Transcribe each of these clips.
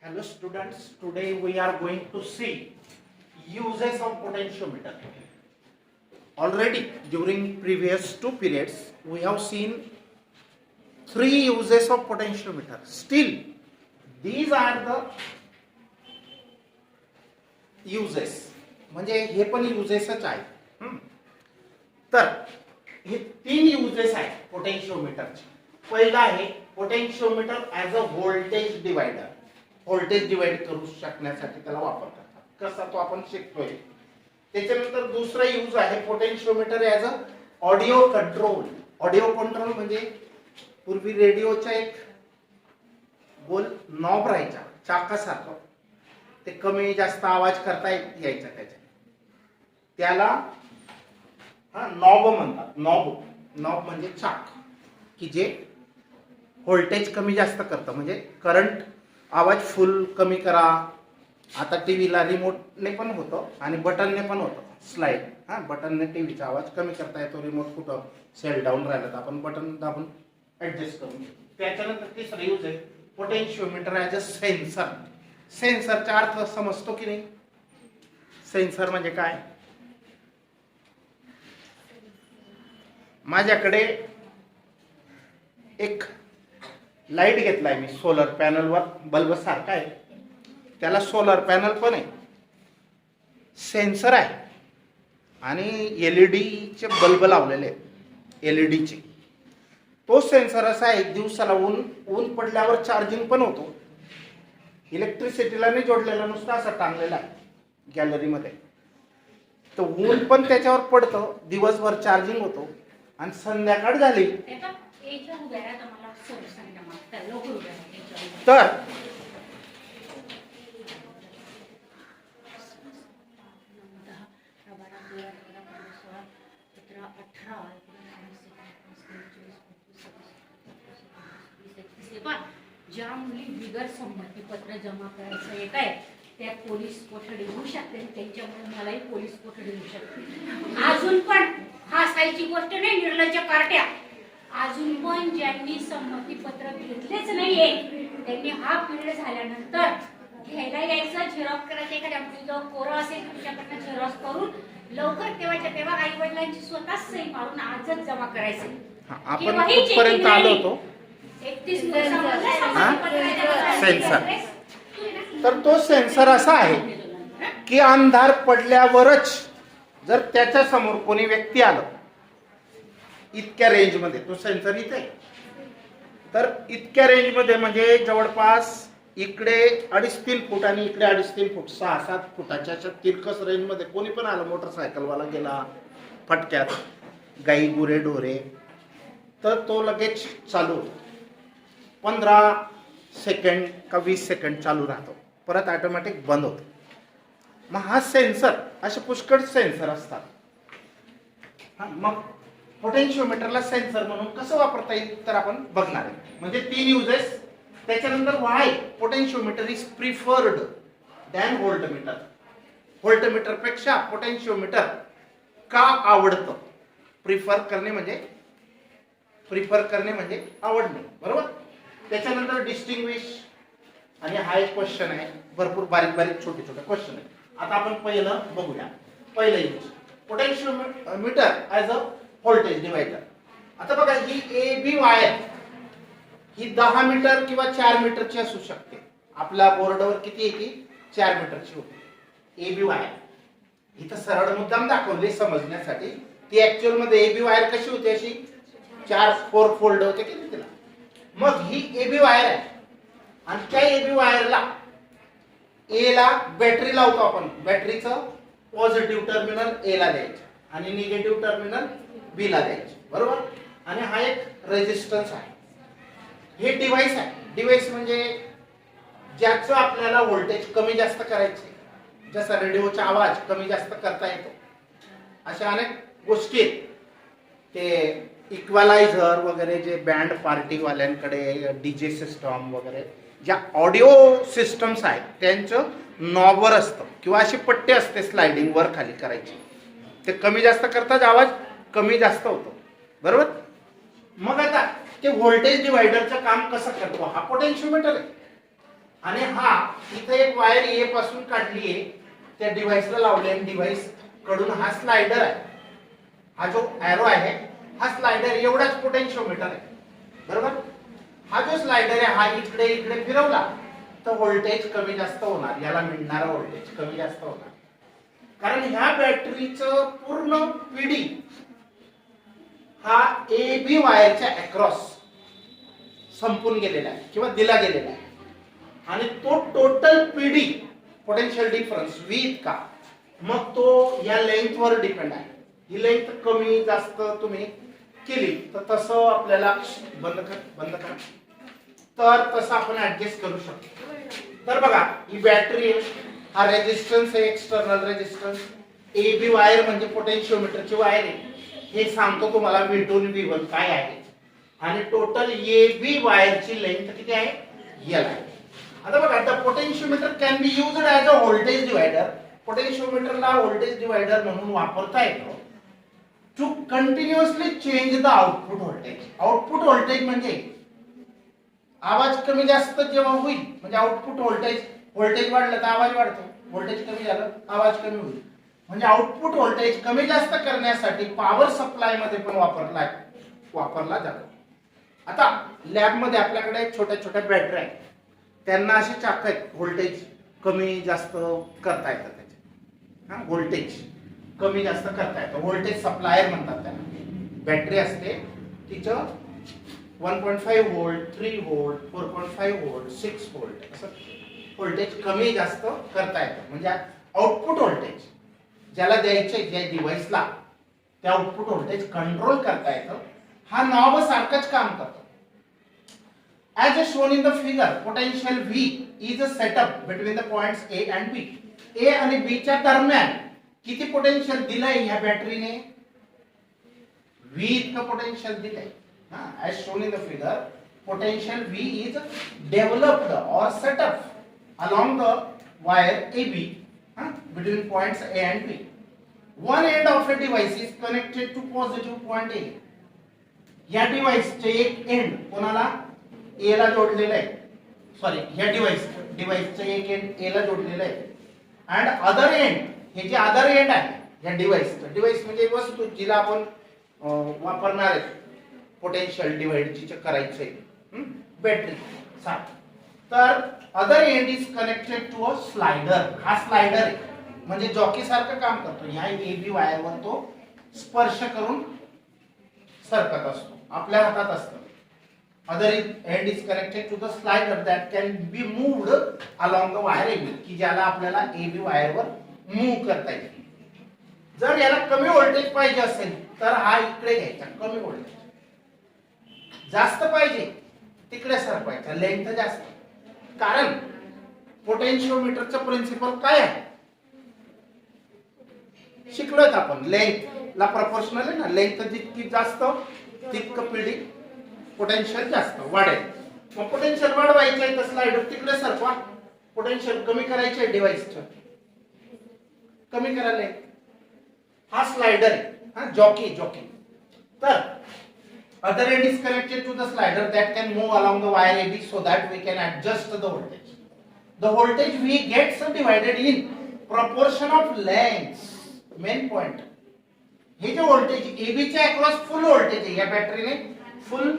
Hello students, today we are going to see uses of potentiometer. Already during previous two periods we have seen three uses of potentiometer. Still these are the uses, म्हणजे हे पण युजेसच आहे. तर हे तीन uses आहेत पोटेन्शिओमीटरचे. पहिला आहे potentiometer as a voltage divider. Voltage divide करू शकण्यासाठी त्याला वापरतात. कसा तो आपण शिकतोय. त्याच्यानंतर दुसरा यूज आहे potentiometer as a audio control. Audio control म्हणजे पूर्वी रेडिओचा एक गोल नॉब राहायचा चाकासारखं, ते कमी जास्त आवाज करता यायचा त्याला नॉब म्हणतात. नॉब म्हणजे चाक की जे व्होल्टेज कमी जास्त करतं, म्हणजे करंट आवाज फुल कमी करा. आता टीव्हीला रिमोटने पण होतं आणि बटनने पण होतं. स्लाइड बटनने टीव्हीचा आवाज कमी करता येतो. रिमोट कुठं सेल डाऊन राहिला तर आपण बटन दाबून ऍडजस्ट करून घेतो. त्याच्यानंतर तिसरं यूज आहे पोटेन्शिओमीटर ॲज अ सेन्सर. सेन्सरचा अर्थ समजतो की नाही? सेन्सर म्हणजे काय? माझ्याकडे एक लाईट घेतलाय मी सोलर पॅनलवर, बल्ब सारखा आहे, त्याला सोलर पॅनल पण आहे, सेन्सर आहे आणि एलईडीचे बल्ब लावलेले आहेत एलईडीचे. तो सेन्सर असा आहे दिवसाला ऊन पडल्यावर चार्जिंग पण होतो. इलेक्ट्रिसिटीला नाही जोडलेला, नुसता असा टांगलेला आहे गॅलरीमध्ये. तर ऊन पण त्याच्यावर पडतं, दिवसभर चार्जिंग होतो आणि संध्याकाळ झाली तर ज्या मुली बिगर संमती पत्र जमा करायचं येत आहे त्या पोलीस कोठडी होऊ शकते. त्यांच्यामुळे मलाही पोलीस कोठडी होऊ शकते. अजून पण हसायची गोष्ट नाही, निर्लज्ज कार्ट्या. अजून पण ज्यांनी संमती पत्र घेतलेच नाहीये त्यांनी हा पिरियड झाल्यानंतर घ्यायला यायचं, झेरॉक्स करायचं. एखाद्या मुलीजवळ कोरं असेल तुमच्याकडनं झेरॉक्स करून लवकर तेव्हाच्या तेव्हा आई वडिलांची स्वतःच सही मारून आजच जमा करायचे. आपण कुठपर्यंत आलो होतो? 31 सेन्सर. तर तो सेन्सर असा आहे की अंधार पडल्यावरच जर त्याच्या समोर कोणी व्यक्ती आलं इतक्या रेंज मध्ये, तो सेन्सर इथे, तर इतक्या रेंज मध्ये म्हणजे जवळपास इकडे 2.5-3 फूट आणि इकडे 2.5-3 फूट, 6-7 फुटाच्या तिरकस रेंज मध्ये कोणी पण आलं, मोटरसायकलवाला गेला फटक्यात, गाई गुरे ढोरे, तर तो लगेच चालू होतो. 15 सेकंड का 20 सेकंड चालू राहतो, परत ऑटोमॅटिक बंद होतो. मग हा सेन्सर, असे पुष्कळ सेन्सर असतात. मग पोटेन्शिओमीटरला सेन्सर म्हणून कसं वापरता येईल तर आपण बघणार आहे. म्हणजे 3 युजेस. त्याच्यानंतर why potentiometer is preferred than voltmeter. Voltmeter पेक्षा पोटेन्शिओमीटर का आवडतं? प्रिफर करणे म्हणजे आवडणे, बरोबर. त्याच्यानंतर डिस्टिंग्विश, आणि हा एक क्वेश्चन आहे, भरपूर बारीक बारीक छोटे छोटे क्वेश्चन आहे. आता आपण पहिलं बघूया. पहिलं use potentiometer as a voltage divider. आता बघा, ही ए बी वायर ही 10 मीटर किंवा 4 मीटरची असू शकते. आपल्या बोर्डवर किती येते? 4 मीटरची होती ए बी वायर. इथं सरळ मुद्दाम दाखवले समजण्यासाठी. ती ऍक्च्युअल मध्ये ए बी वायर कशी होती? अशी 4-4 फोल्ड होते की तिला. मग ही ए बी वायर आहे आणि त्या ए बी वायरला ए ला बॅटरी लावतो आपण. बॅटरीचं पॉझिटिव्ह टर्मिनल ए ला द्यायचं आणि निगेटिव्ह टर्मिनल बी ला द्यायचं, बरोबर. आणि हा एक रेजिस्टन्स आहे. हे डिव्हाइस आहे. डिव्हाइस म्हणजे ज्याचं आपल्याला व्होल्टेज कमी जास्त करायचे, जसा रेडिओचा आवाज कमी जास्त करता येतो, अशा अनेक गोष्टी आहेत. ते इक्वलायझर वगैरे जे बँड पार्टीवाल्यांकडे, डीजे सिस्टम वगैरे ज्या ऑडिओ सिस्टम्स आहेत त्यांचं नॉबवर असतं किंवा अशी पट्टी असते स्लायडिंग वर खाली करायची. ते कमी जास्त करताच आवाज कमी जास्त होतो, बरोबर. मग आता ते व्होल्टेज डिवायडरचं काम कसं करतो? हा पोटेन्शिओमीटर आहे. आणि हा इथे एक वायर ए पासून काढली आहे, त्या डिव्हाइसला लावली आणि डिव्हाइस कडून हा स्लायडर आहे, हा जो एरो आहे हा स्लायडर एवढाच पोटेन्शिओमीटर आहे, बरोबर. हा जो स्लायडर आहे हा इकडे इकडे फिरवला तर व्होल्टेज कमी जास्त होणार, याला मिळणारा व्होल्टेज कमी जास्त होणार, कारण ह्या बॅटरीचं पूर्ण पीडी हा ए बी वायरच्या अक्रॉस संपून गेलेला आहे किंवा दिला गेलेला आहे. आणि तो total PD potential difference V इतका, मग तो या लेंथ वर डिपेंड आहे. ही लेंथ कमी जास्त तुम्ही केली तर तसं आपल्याला बंद कर तर तसं आपण ऍडजस्ट करू शकतो. तर बघा ही बॅटरी आहे, हा रेजिस्टन्स आहे, external resistance. A B wire म्हणजे पोटेन्शिओमीटरची वायर आहे, हे सांगतो तुम्हाला V2 V1 काय आहे. आणि टोटल ए बी वायरची लेंथ किती आहे, L आहे. आता बघा the potentiometer can be used as a voltage divider. पोटेन्शिओमीटरला व्होल्टेज डिवायडर म्हणून वापरता येतो to continuously change the output voltage. Output voltage म्हणजे आवाज कमी जास्त जेव्हा होईल म्हणजे आउटपुट व्होल्टेज वाढलं तर आवाज वाढतो, व्होल्टेज कमी झालं आवाज कमी होईल. म्हणजे आउटपुट व्होल्टेज कमी जास्त करण्यासाठी पॉवर सप्लाय मध्ये पण वापरला जातो. आता लॅब मध्ये आपल्याकडे छोट्या छोट्या बॅटरी आहेत, त्यांना असे चाक आहेत, व्होल्टेज कमी जास्त करता येतं त्याचे. हा व्होल्टेज कमी जास्त करता येतं, व्होल्टेज सप्लायर म्हणतात त्यांना. बॅटरी असते तिचं 1.5 व्होल्ट, 3 व्होल्ट, 4.5 व्होल्ट, 6 व्होल्ट असं व्होल्टेज कमी जास्त करता येतं. म्हणजे आउटपुट व्होल्टेज ज्याला द्यायचे ज्या डिव्हाइसला त्या आउटपुट व्होल्टेज कंट्रोल करता येतं. हा नॉब सारखंच काम करतो. As shown in the figure, potential V is a setup between the points A and B. A आणि B च्या दरम्यान किती पोटेन्शियल दिलंय ह्या बॅटरीने, V इतकं पोटेन्शियल दिलंय. As shown in the figure, potential V is developed or set up along the wire AB between points A and B. One end of a device is connected to positive point A. या डिव्हाइसचे एक end कोणाला ए ला जोडलेलं आहे, sorry ह्या डिव्हाइसचे एक एंड ए ला जोडलेलं आहे. अँड अदर एंड, हे जे अदर एंड आहे या डिव्हाइस म्हणजे वस्तू जिला आपण वापरणार आहे पोटेन्शियल डिवाइड जिचे करायचे बॅटरी सा. तर other end is connected to a slider. हा स्लायडर आहे म्हणजे जॉकी सारखं काम करतो. ह्या ए बी वायरवर तो स्पर्श करून सरकत असतो, आपल्या हातात असतं. Other end is connected to the slider that can be moved along the wire AB, की ज्याला आपल्याला AB वायरवर मूव्ह करता येईल. जर याला कमी व्होल्टेज पाहिजे असेल तर हा इकडे घ्यायचा, कमी व्होल्टेज. जास्त पाहिजे तिकडे सरकवायचा, लेंथ जास्त. कारण पोटेन्शिओमीटरचं प्रिन्सिपल काय आहे शिकलोय आपण, लेंथ ला प्रोपोर्शनल आहे ना. लेंथ जितकी जास्त तितकं पीडी पोटेन्शियल जास्त वाढेल. मग पोटेन्शियल वाढवायचं आहे तर स्लायडर तिकडे सरकवा, पोटेन्शियल कमी करायचे आहे डिव्हाइसचं, कमी करायला. हा स्लायडर आहे, हा जॉकी. तर other end is connected to the slider that can move along the wire AB so that we can adjust the voltage. The voltage we gets divided in proportion of length. Main point, हे जे voltage AB च्या across full voltage आहे, या बॅटरीने full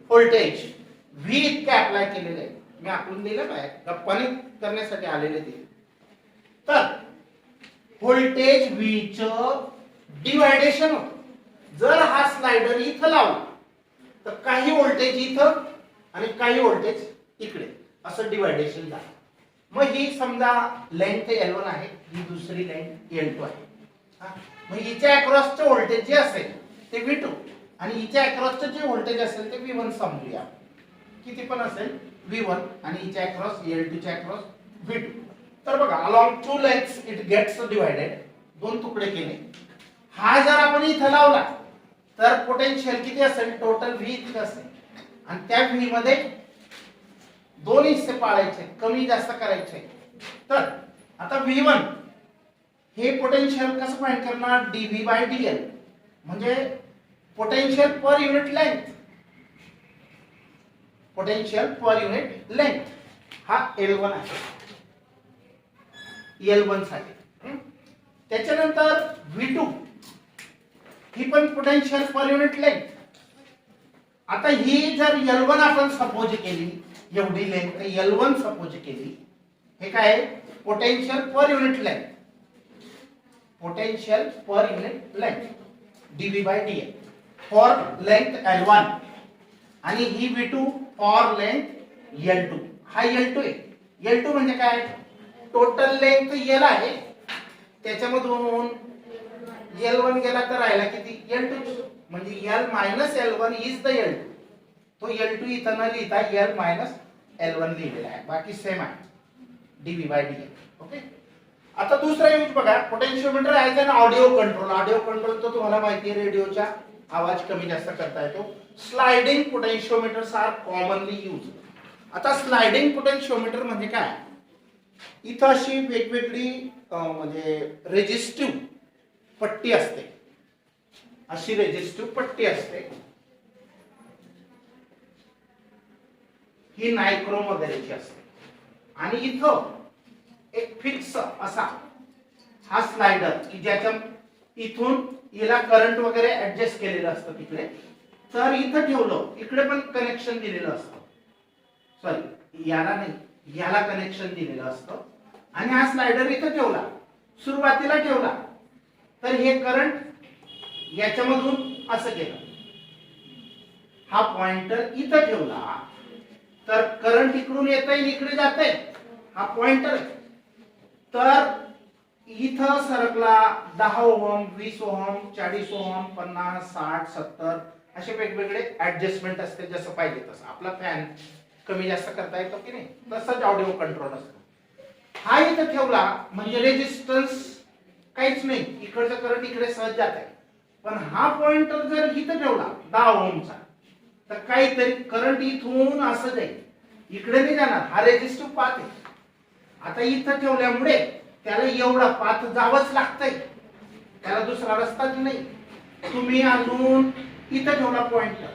voltage V इतके apply केलेले आहे. मी आखून दिलं बाहेर गप्पाने करण्यासाठी आलेले ते. तर व्होल्टेज V चं डिवायडेशन होतं. जर हा स्लायडर इथं लावला तर काही व्होल्टेज इथं आणि काही व्होल्टेज इकडे असं डिवायडेशन झालं. मग ही समजा लेंथ L1 आहे, ही दुसरी लेंथ L2 आहे. मग हिच्या अक्रॉसचं व्होल्टेज जे असेल ते V2 आणि हिच्या अक्रॉसचं जे व्होल्टेज असेल ते V1 समजूया. किती पण असेल V1 आणि हिच्या अक्रॉस L2 च्या अक्रॉस V2. तर बघा along two legs it gets divided. दोन तुकडे केले. हा जर आपण इथं लावला तर पोटेन्शियल किती असेल, टोटल V इतकं असेल. आणि त्या V मध्ये दोन हिस्से पाळायचे, कमी जास्त करायचे. तर आता V1 हे पोटेन्शियल कसं फाइंड करणार, dV/dL म्हणजे potential per unit length. Potential per unit length हा L1 आहे, L1 साठी. त्याच्यानंतर V2 ही पण पोटेन्शियल पर युनिट लेंथ. आता ही जर L1 आपण सपोज केली, एवढी लेंथ L1 सपोज केली, हे काय आहे potential per unit length, potential per unit length dV/dl for length L1 आणि ही V2 फॉर लेंथ L2. हा L2 आहे. L2 म्हणजे काय, टोटल लेंथ L आहे, त्याच्यामधून L1 गेला तर राहिला किती L2, म्हणजे L minus L1 is the L2. तो L2 इथं न लिहिता L मायनस L1 लिहिलेला आहे, बाकी सेम आहे dV/dl. ओके. आता दुसरा यूज बघा, potentiometer as an audio control. Audio control तर तुम्हाला माहिती आहे, रेडिओचा आवाज कमी जास्त करता येतो. Sliding potentiometers are commonly use. आता स्लाइडिंग पोटेन्शियोमीटर म्हणजे काय, इथं अशी वेगवेगळी म्हणजे रेजिस्टिव्ह पट्टी असते, अशी रेजिस्टिव्ह पट्टी असते, ही नायक्रोम वगैरेची असते. आणि इथं एक फिक्स असा हा स्लाइडर की ज्याच्या इथून याला करंट वगैरे ऍडजस्ट केलेलं असतं तिकडे. तर इथं ठेवलं, इकडे पण कनेक्शन दिलेलं असतं, सॉरी याला नाही, याला कनेक्शन दिलेलं असतं. आणि हा स्लाइडर इथं ठेवला, सुरुवातीला ठेवला, तर हे करंट याच्यामधून असं केलं. हा पॉइंटर इथं ठेवला तर करंट इकडून येतंय इकडे जातंय, हा पॉइंटर. तर इथं सरकला 10 ओहम, 20 ओहम, 40 ओहम, 50, 60, 70 असे वेगवेगळे ऍडजस्टमेंट असते, जसं पाहिजे तसं. आपला फॅन कमी जास्त करता येतो की नाही, तसंच ऑडिओ कंट्रोल असतं. हा इथं ठेवला म्हणजे रेजिस्टन्स काहीच नाही, इकडचं करंट इकडे सहज जात आहे. पण हा पॉइंटर जर इथं ठेवला 10 ओहमचा, तर काहीतरी करंट इथून असं जाईल, इकडे नाही जाणार, हा रेजिस्टिव्ह पाथ आहे. आता इथं ठेवल्यामुळे त्याला एवढा पाथ जावंच लागतंय, त्याला दुसरा रस्ताच नाही. तुम्ही अजून इथं ठेवला पॉइंटर,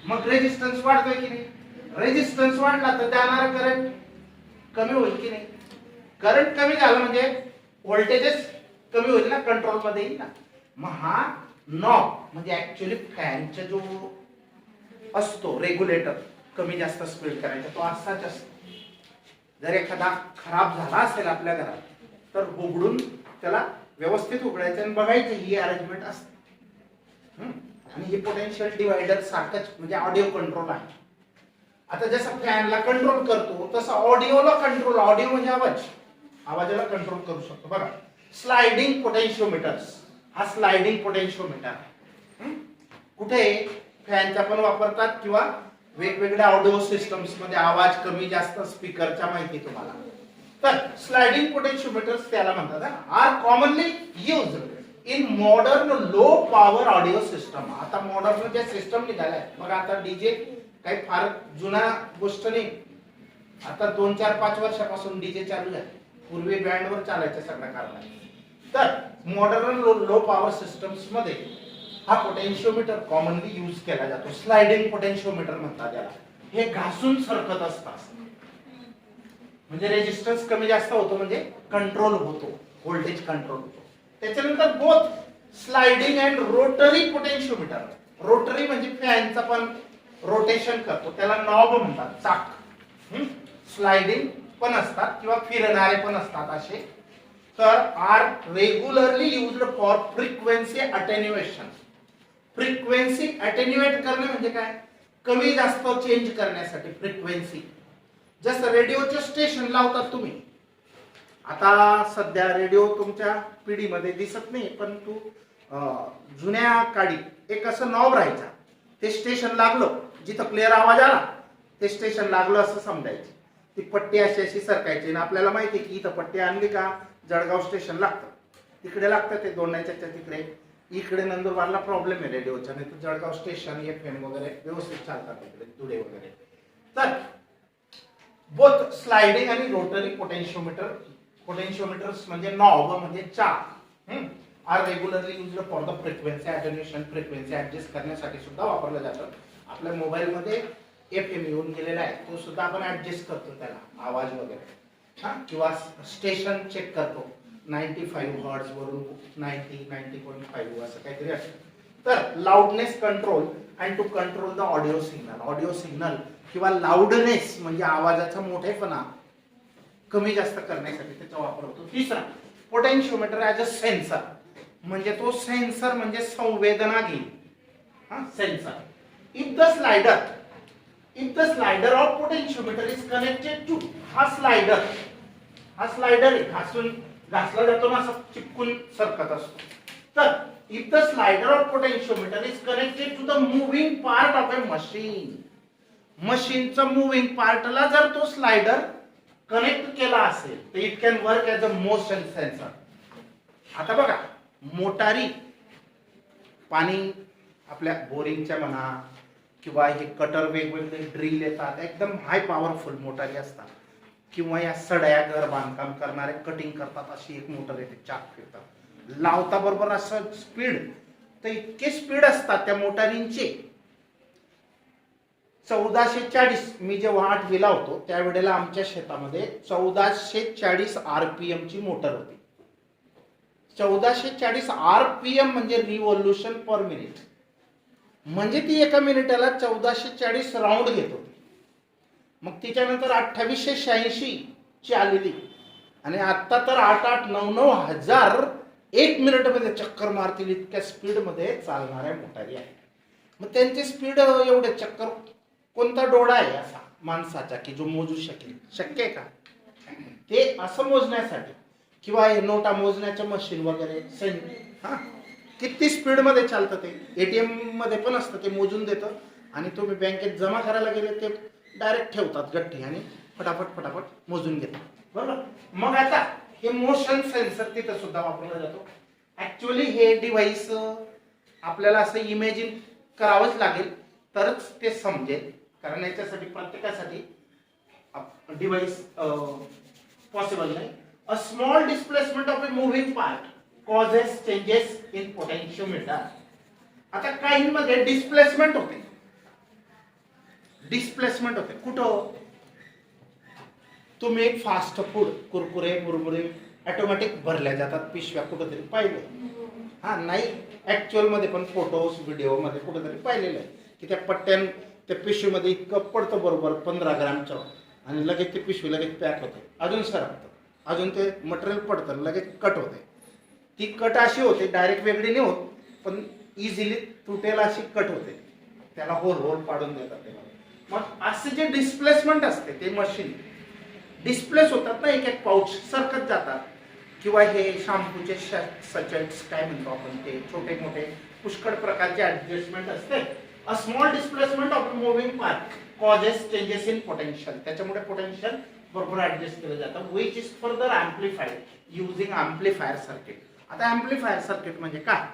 मग रेजिस्टन्स वाढतोय की नाही, रेजिस्टन्स वाढला तर जाणार करंट कमी होईल की नाही. करंट कमी झालं म्हणजे व्होल्टेजेस कमी होईल ना, कंट्रोल मध्ये येईल ना. मग हा नॉब म्हणजे ऍक्च्युअली फॅनचा जो असतो रेग्युलेटर, कमी जास्त स्पीड करायचा, तो असाच असतो. जर एखादा खराब झाला असेल आपल्या घरात तर उघडून त्याला व्यवस्थित उघडायचं आणि बघायचं, ही अरेंजमेंट असते. आणि हे पोटेन्शियल डिवायडर सारखंच म्हणजे ऑडिओ कंट्रोल आहे. आता जसं फॅनला कंट्रोल करतो तसं ऑडिओला कंट्रोल, ऑडिओ म्हणजे आवाज, आवाजाला कंट्रोल करू शकतो. बघा स्लाइडिंग पोटेन्शियोमीटर्स, हा स्लाइडिंग पोटेन्शियोमीटर कुठे फॅनचा पण वापरतात किंवा वेगवेगळ्या ऑडिओ सिस्टम्स मध्ये आवाज कमी जास्त स्पीकरच्या माहिती तुम्हाला. तर स्लाइडिंग पोटेन्शियोमीटर्स त्याला म्हणतात, are commonly used in modern low power audio system. आता मॉडर्न ज्या सिस्टम निघाल्या, मग आता डीजे काही फार जुना गोष्ट नाही, आता 2, 4, 5 वर्षापासून डीजे चालू आहे. पूर्वी बँडवर चालायचं सगळं कारभार. तर मॉडर्न लो पॉवर सिस्टम्स मध्ये हा पोटेन्शियोमीटर कॉमनली यूज केला जातो. स्लाइडिंग पोटेन्शियोमीटर म्हणतात त्याला. हे घासून सरकत असतात, म्हणजे रेजिस्टन्स कमी जास्त होतो, म्हणजे कंट्रोल होतो, व्होल्टेज कंट्रोल होतो. त्याच्यानंतर both sliding and rotary potentiometer. Rotary म्हणजे फॅनचा पण रोटेशन करतो, त्याला नॉब म्हणतात, चाक. स्लाइडिंग पण असतात किंवा फिरणारे पण असतात असे. तर are regularly used for frequency attenuation. Frequency attenuate करणे म्हणजे काय, कमी जास्त चेंज करण्यासाठी फ्रिक्वेन्सी. जसं रेडिओचे स्टेशन लावतात तुम्ही, आता सध्या रेडिओ तुमच्या पिढीमध्ये दिसत नाही, परंतु जुन्या काळी एक असं नॉब राहायचा, ते स्टेशन लागलं जिथं क्लिअर आवाज आला ते स्टेशन लागलं असं समजायचं. ती पट्टी अशी अशी सरकायची आणि आपल्याला माहिती की इथं पट्टी आणली का जळगाव स्टेशन लागतं, तिकडे लागतं ते दोंडाच्या तिकडे. इकडे नंदुरबारला प्रॉब्लेम आहे रेडिओचा, नाही तर जळगाव स्टेशन FM वगैरे व्यवस्थित चालतात तिकडे, धुळे वगैरे. तर बोथ स्लाइडिंग आणि रोटरी पोटेन्शियोमीटर, पोटेन्शियोमीटर्स म्हणजे नॉब म्हणजे चाक, are regularly used for the frequency attenuation. Frequency adjust करण्यासाठी सुद्धा वापरलं जातं. आपल्या मोबाईल मध्ये FM येऊन गेलेला आहे तो सुद्धा आपण ऍडजस्ट करतो त्याला आवाज वगैरे, हा, किंवा स्टेशन चेक करतो 95 हर्ट्ज वरून 90 असं काहीतरी असतं. तर loudness control and to control the audio signal किंवा लाऊडनेस म्हणजे आवाजाचा मोठेपणा कमी जास्त करण्यासाठी त्याचा वापर होतो. तिसरा, पोटेन्शिओमीटर ॲज अ सेन्सर, म्हणजे तो सेन्सर म्हणजे संवेदना घेईल. हा, sensor. If the slider of potentiometer is connected to, हा स्लाइडर आहे, घासला जातो ना, असं चिपकून सरकत असतो. तर if the slider of potentiometer is connected to the moving part of a मशीनचा मूव्हिंग पार्टला जर तो स्लाइडर कनेक्ट केला असेल तर it can work as a motion sensor. आता बघा, मोटारी पाणी आपल्या बोरिंगच्या म्हणा किंवा हे कटर वेगवेगळे ड्रिल येतात, एकदम हाय पॉवरफुल मोटारी असतात, किंवा या सड्या घर बांधकाम करणारे कटिंग करतात अशी एक मोटर येते, चाक फिरतात, लावता बरोबर असं स्पीड, तर इतके स्पीड असतात त्या मोटारींचे. 1440, मी जेव्हा 8वीला होतो त्यावेळेला आमच्या शेतामध्ये 1440 RPM ची मोटर होती. 1440 RPM म्हणजे रिव्होल्यूशन पर मिनिट, म्हणजे ती एका मिनिटाला 1440 राऊंड घेत होती. मग तिच्यानंतर 2886 ची आलेली, आणि आता तर 8,9,9 हजार एक मिनिटमध्ये चक्कर मारतील इतक्या स्पीड मध्ये चालणाऱ्या मोटारी आहेत. मग त्यांची स्पीड एवढे चक्कर, कोणता डोळा आहे असा माणसाचा की जो मोजू शकेल? शक्य आहे का? ते असं मोजण्यासाठी किंवा हे नोटा मोजण्याच्या मशीन वगैरे हा, किती स्पीड मध्ये चालतं ते. ATM मध्ये पण असतं, ते मोजून देतं आणि तुम्ही बँकेत जमा करायला गेले ते डायरेक्ट ठेवतात गठ्ठी आणि फटाफट मोजून घेतात, बरोबर. मग आता हे मोशन सेन्सर तिथं सुद्धा वापरला जातो. ऍक्च्युअली हे डिव्हाइस आपल्याला असं इमॅजिन करावंच लागेल तरच ते समजेल, कारण याच्यासाठी प्रत्येकासाठी डिव्हाइस पॉसिबल नाही. अ small displacement of a moving part causes changes in potentiometer. आता काहींमध्ये डिस्प्लेसमेंट होते कुठं? तुम्ही एक फास्ट फूड, कुरकुरे मुरमुरे ऑटोमॅटिक भरल्या जातात पिशव्या, कुठेतरी पाहिले? हा, नाही, ऍक्च्युअल मध्ये पण फोटोज व्हिडिओ मध्ये कुठेतरी पाहिलेलं आहे की त्या पट्ट्यान त्या पिशवीमध्ये इतकं पडतं बरोबर 15 ग्रॅमचं, आणि लगेच ते पिशवी लगेच पॅक होते, अजून सरकतं, अजून ते मटेरियल पडतं, लगेच कट होते. ती कट अशी होते, डायरेक्ट वेगळी नाही होत, पण इझिली तुटेल अशी कट होते, त्याला होल पाडून देतात ते. मग असे जे डिस्प्लेसमेंट असते ते मशीन डिस्प्लेस होतात ना, एक पाऊच सरकत जातात, किंवा हे शॅम्पूचे सचेट्स काय म्हणतो आपण, ते छोटे मोठे पुष्कळ प्रकारचे ऍडजस्टमेंट असते. A small displacement of moving part causes changes in potential, त्याच्यामुळे पोटेन्शियल बरोबर ऍडजस्ट केलं जातं, which is further amplified using amplifier circuit. आता अँप्लिफायर सर्किट म्हणजे काय?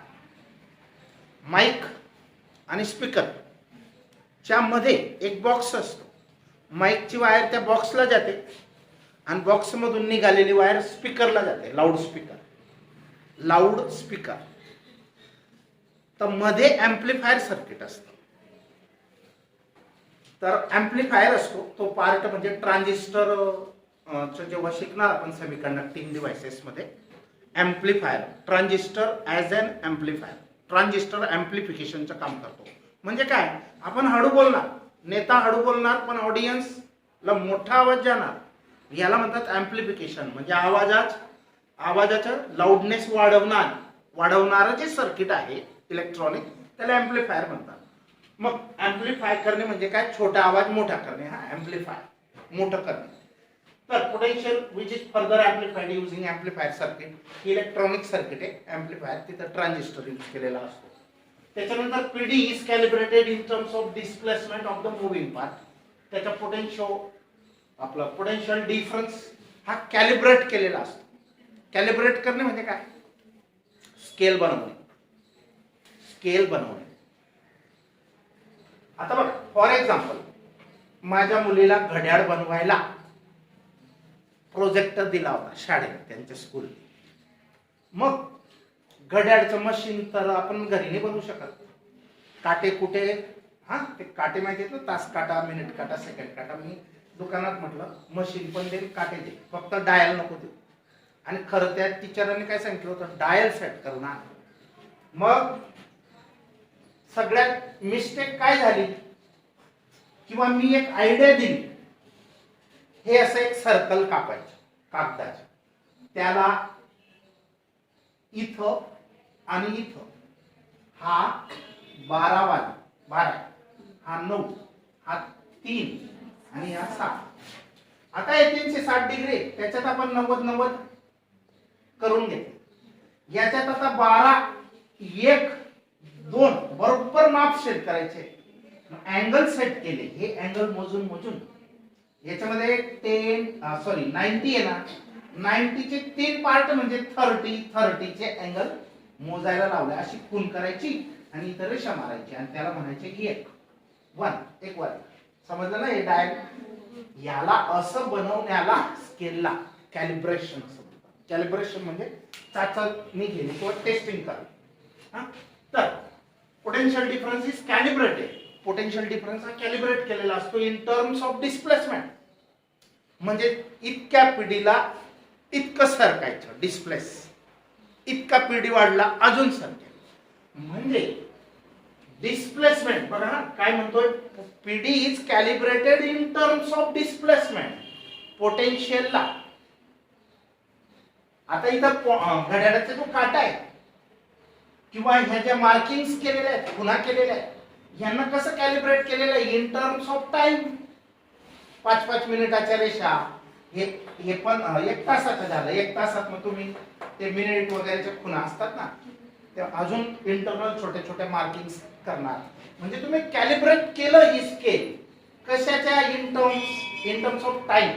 माईक आणि स्पीकर च्या मध्ये एक बॉक्स असतो, माईकची वायर त्या बॉक्सला जाते आणि बॉक्स मधून निघालेली वायर स्पीकरला जाते, लाऊड स्पीकर. तर मध्ये अँप्लिफायर सर्किट असतं. तर अँप्लिफायर असतो तो पार्ट, म्हणजे ट्रान्झिस्टर जेव्हा शिकणार आपण सेमीकंडक्टिंग डिव्हाइसेस मध्ये, amplifier, transistor as an amplifier, transistor अँप्लिफिकेशनचं काम करतो. म्हणजे काय? आपण हळू बोलणार, नेता हळू बोलणार, पण ऑडियन्सला मोठा आवाज जाणार, याला म्हणतात अँप्लिफिकेशन. म्हणजे आवाजाचं लाऊडनेस वाढवणारं जे सर्किट आहे इलेक्ट्रॉनिक, त्याला अँप्लिफायर म्हणतात. मग अँप्लिफाय करणे म्हणजे काय? छोटा आवाज मोठा करणे, हा अँप्लिफाय, मोठं करणे. तर potential which is further amplified using amplifier circuit, electronic circuit आहे अँप्लिफायर, तिथं ट्रान्झिस्टर यूज केलेला असतो. त्याच्यानंतर PD is calibrated in terms of displacement of the moving part. त्याचा पोटेन्शियल डिफरन्स हा कॅलिब्रेट केलेला असतो. कॅलिब्रेट करणे म्हणजे काय? स्केल बनवणे. आता बघा, फॉर एक्झाम्पल, माझ्या मुलीला घड्याळ बनवायला प्रोजेक्टर दिला होता शाळेत, त्यांच्या स्कूल. मग घड्याळचं मशीन तर आपण घरी नाही बनवू शकत, काटे कुटे हा ते काटे माहिती आहेत ना, तास काटा, मिनिट काटा, सेकंड काटा. मी दुकानात म्हटलं मशीन पण देईल, काटे दे, फक्त डायल नको देऊ. आणि खरं त्या टीचरांनी काय सांगितलं होतं, डायल सेट करणार. मग सगळ्यात मिस्टेक काय झाली, किंवा मी एक आयडिया दिली, हे असं एक सर्कल कापायचं कागदाचं, त्याला इथं आणि इथं हा 12 वाला 12, हा 9, हा 3 आणि हा 7. आता हे 360 डिग्री, त्याच्यात आपण 90 करून घेतले. याच्यात आता 12, 1, 2 बरोबर माप सेट करायचे. अँगल सेट केले, हे अँगल मोजून याच्यामध्ये 90 आहे ना, 90 चे 3 पार्ट म्हणजे 30 चे अँगल मोजायला लावले. अशी खून करायची आणि इथं रेषा मारायची आणि त्याला म्हणायचे 1 1. समजलं ना हे डायल. याला असं बनवण्याला स्केलला कॅलिब्रेशन. कॅलिब्रेशन म्हणजे चाचणी घेणे किंवा टेस्टिंग करणे. तर potential difference is calibrated. Potential difference हा कॅलिब्रेट केलेला असतो इन टर्म्स ऑफ डिस्प्लेसमेंट. म्हणजे इतक्या पिढीला इतकं सरकायचं डिस्प्लेस, इतका पिढी वाढला अजून सरकेल. म्हणजे डिस्प्लेसमेंट बघा ना काय म्हणतोय, PD is calibrated in terms of displacement. पोटेन्शियलला आता इथं घड्याळाचा जो काटा आहे किंवा ह्या ज्या मार्किंग्स केलेल्या आहेत, खुणा केलेल्या आहेत, यांना कसं कॅलिब्रेट केलेलं आहे इन टर्म्स ऑफ टाइम. 5-5 मिनिटाच्या रेषा, हे पण 1 तासाचं झालं. 1 तासात मग तुम्ही ते मिनिट वगैरेच्या खुणा असतात ना, ते अजून इंटरनल छोटे मार्किंग्स करणार. म्हणजे तुम्ही कॅलिब्रेट केलं ही स्केल कशाच्या, इन टर्म्स ऑफ टाइम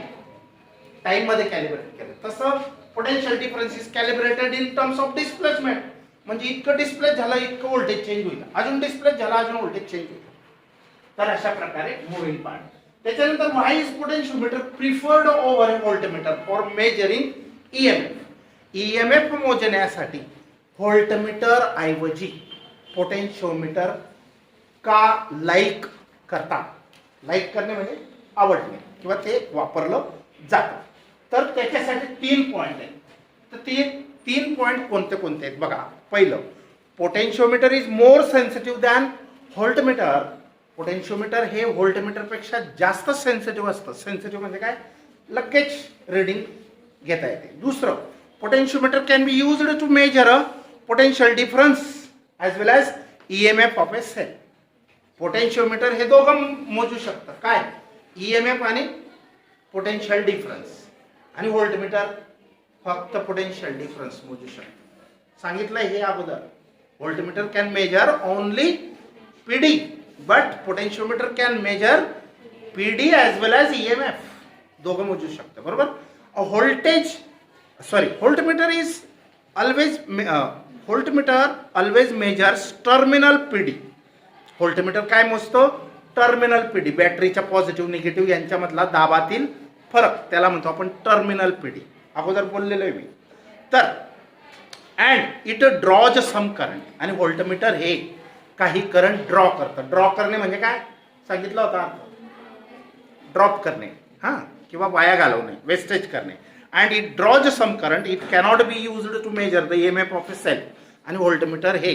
मध्ये कॅलिब्रेट केलं. तसं potential difference is calibrated in terms of displacement. म्हणजे इतकं डिस्प्लेस झालं इतकं व्होल्टेज चेंज होईल, अजून डिस्प्लेस झाला अजून व्होल्टेज चेंज होईल. तर अशा प्रकारे मूव्हिंग पार्ट. त्याच्यानंतर why is potentiometer preferred over voltmeter for measuring EMF. EMF मोजण्यासाठी व्होल्टमीटर ऐवजी पोटेन्शियोमीटर का लाईक करतात. लाईक करणे म्हणजे आवडणे किंवा ते वापरलं जातं. तर त्याच्यासाठी 3 पॉइंट आहेत. तर ते 3 पॉइंट कोणते आहेत बघा. पहिलं, potentiometer is more sensitive than voltmeter. Potentiometer हे व्होल्टमीटर पेक्षा जास्त सेन्सिटिव्ह असतं. सेन्सिटिव्ह म्हणजे काय, लगेच रीडिंग घेता येते. दुसरं, potentiometer can be used to measure a potential difference as well as EMF of a cell. Potentiometer हे दोघं मोजू शकतं, काय, ईएमएफ आणि पोटेन्शियल डिफरन्स. आणि व्होल्टमीटर फक्त पोटेन्शियल डिफरन्स मोजू शकतं. सांगितलं हे अगोदर. Voltmeter can measure only PD, but potentiometer can measure PD as well as EMF. दोघं मोजू शकतं, बरोबर. Voltmeter always measures terminal PD. Voltmeter काय मोजतो, टर्मिनल पीडी, बॅटरीच्या पॉझिटिव्ह निगेटिव्ह यांच्यामधला दाबातील फरक, त्याला म्हणतो आपण टर्मिनल पीडी. अगोदर बोललेलो आहे मी. तर and it draws some current. आणि व्होल्टमीटर हे काही करंट ड्रॉ करतं. ड्रॉ करणे म्हणजे काय सांगितलं होता, ड्रॉप करणे किंवा वाया घालवणे, वेस्टेज करणे. And it draws some current. It cannot be used to measure the EMF of a cell. आणि व्होल्टमीटर हे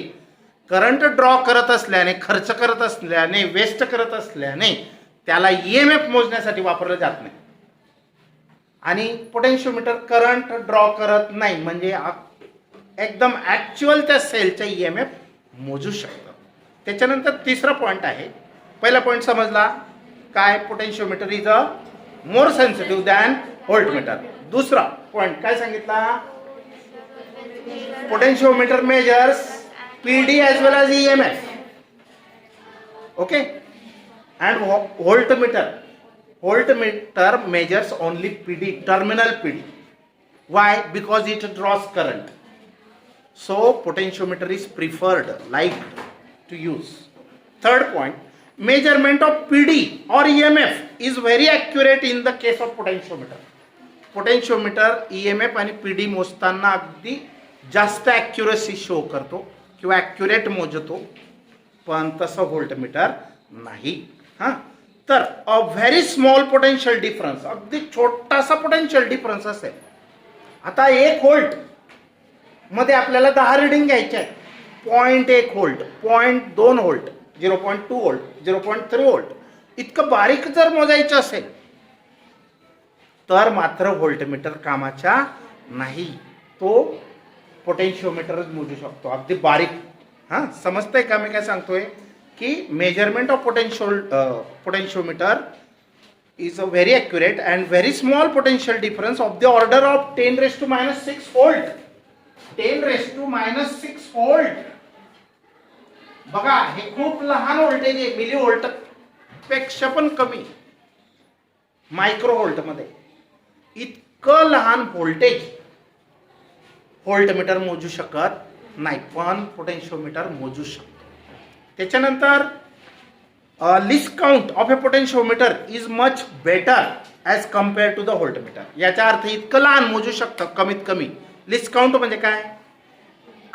करंट ड्रॉ करत असल्याने, खर्च करत असल्याने, वेस्ट करत असल्याने त्याला ईएमएफ मोजण्यासाठी वापरलं जात नाही. आणि पोटेन्शियोमीटर करंट ड्रॉ करत नाही, म्हणजे एकदम ऍक्च्युअल त्या सेलच्या ईएमएफ मोजू शकतं. त्याच्यानंतर तिसरा पॉइंट आहे. पहिला पॉइंट समजला काय, potentiometer is a more sensitive than voltmeter. दुसरा पॉइंट काय सांगितला, potentiometer measures PD as well as EMF. Okay. And voltmeter measures only PD, terminal PD. Why, because it draws current. So potentiometer is preferred, liked to use. Third point, measurement of PD or EMF is very accurate in the case of potentiometer. Potentiometer EMF आणि PD मोजताना अगदी जास्त accuracy show करतो किंवा accurate मोजतो. पण तसं voltmeter नाही. हां, तर a very small potential difference, अगदी छोटासा पोटेन्शियल डिफरन्स असेल. आता 1 व्होल्ट मध्ये आपल्याला 10 रिडिंग घ्यायचे आहेत. 0.1 व्होल्ट, 0.2 व्होल्ट, 0.2 व्होल्ट, 0.3 व्होल्ट इतकं बारीक जर मोजायचं असेल तर मात्र व्होल्टमीटर कामाचा नाही. तो पोटेन्शिओमीटरच मोजू शकतो, अगदी बारीक. हां, समजतंय का मी काय सांगतोय? की measurement of potentiometer is a very accurate and very small potential difference of the order of 10 raised to minus 6 volt. 10 raised to minus 6 volt. बघा, हे खूप लहान व्होल्टेज आहे, मिली व्होल्ट पेक्षा पण कमी, मायक्रो व्होल्ट मध्ये. इतकं लहान व्होल्टेज व्होल्टमीटर मोजू शकत नाही, पण पोटेन्शिओमीटर मोजू शकतो. त्याच्यानंतर least count of a potentiometer is much better as compare to the voltmeter. याचा अर्थ इतकं लहान मोजू शकतं कमीत कमी. लिस्ट काउंट म्हणजे काय?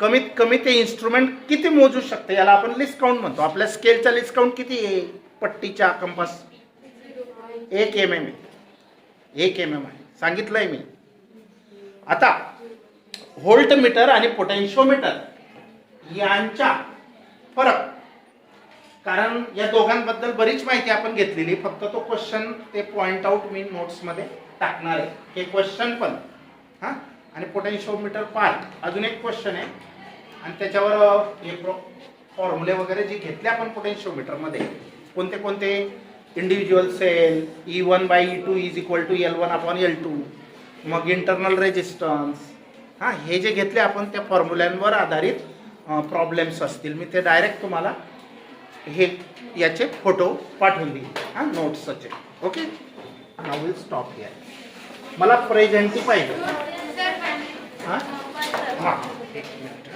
कमीत कमी ते इन्स्ट्रुमेंट किती मोजू शकतं याला आपण लिस्ट काउंट म्हणतो. आपल्या स्केलचा लिस्ट काउंट किती आहे? पट्टीच्या कंपास 1 mm आहे, 1 mm आहे, सांगितलंय मी. आता व्होल्टमीटर आणि पोटेन्शिओमीटर यांचा फरक, कारण या दोघांबद्दल बरीच माहिती आपण घेतलेली, फक्त तो क्वेश्चन ते पॉइंट आउट मी नोट्समध्ये टाकणार आहे. हे क्वेश्चन पण हां, आणि पोटेन्शिओमीटर पार्ट अजून एक क्वेश्चन आहे, आणि त्याच्यावर हे फॉर्म्युले वगैरे जे घेतले आपण पोटेन्शिओमीटरमध्ये, कोणते कोणते individual cell, E1/E2 is equal to L1/L2, मग इंटरनल रेजिस्टन्स, हां, हे जे घेतले आपण त्या फॉर्म्युल्यांवर आधारित प्रॉब्लेम्स असतील. मी ते डायरेक्ट तुम्हाला हे याचे फोटो पाठवून देईल, हां, नोट्सचे. Okay, now will stop here. मला प्रेझेंटी पाहिजे. हां हां, एक मिनिट.